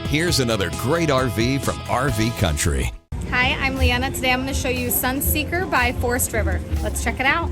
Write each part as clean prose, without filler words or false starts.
Here's another great RV from RV Country. Hi, I'm Leanna. Today I'm going to show you Sunseeker by Forest River. Let's check it out.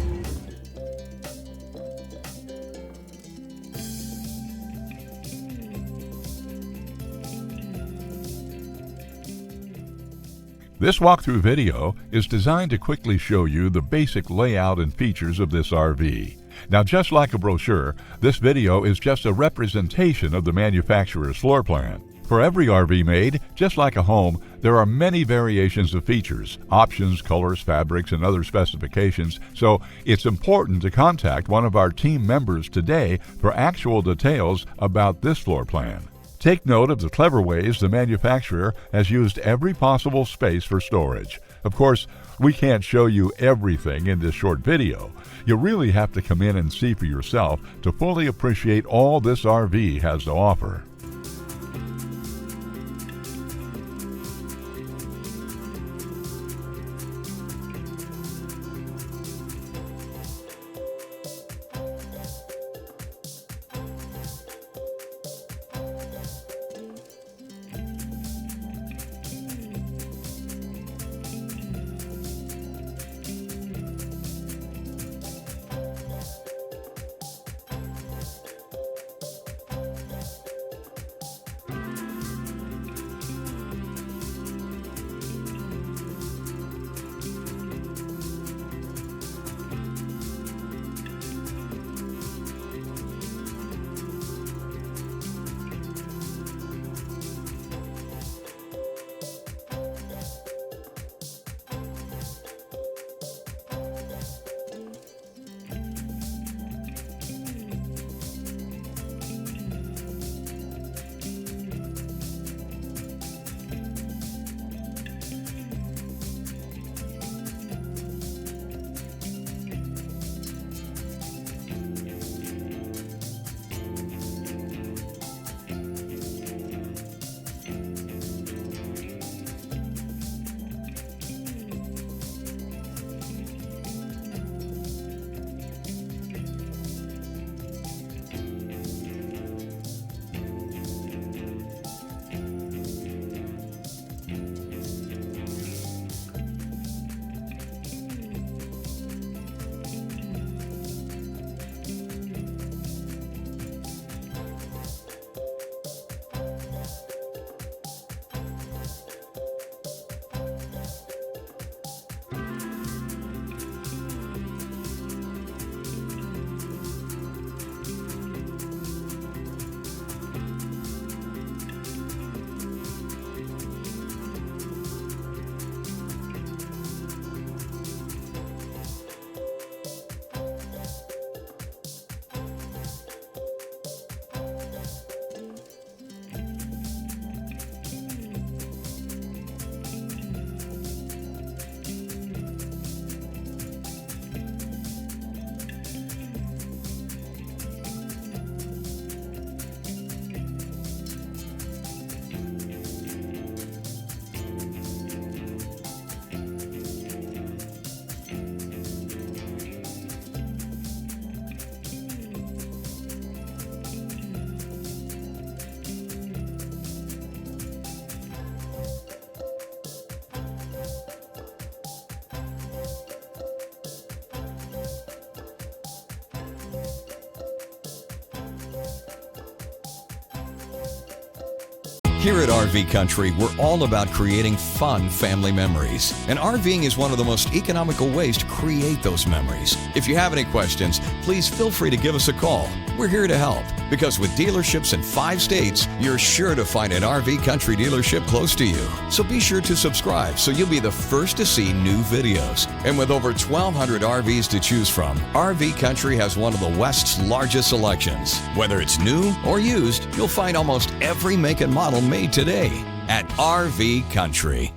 This walkthrough video is designed to quickly show you the basic layout and features of this RV. Now, just like a brochure, this video is just a representation of the manufacturer's floor plan. For every RV made, just like a home, there are many variations of features, options, colors, fabrics, and other specifications, so it's important to contact one of our team members today for actual details about this floor plan. Take note of the clever ways the manufacturer has used every possible space for storage. Of course, we can't show you everything in this short video. You really have to come in and see for yourself to fully appreciate all this RV has to offer. Here at RV Country, we're all about creating fun family memories. And RVing is one of the most economical ways to create those memories. If you have any questions, please feel free to give us a call. We're here to help, because with dealerships in 5 states, you're sure to find an RV Country dealership close to you. So be sure to subscribe so you'll be the first to see new videos. And with over 1,200 RVs to choose from, RV Country has one of the West's largest selections. Whether it's new or used, you'll find almost every make and model made today at RV Country.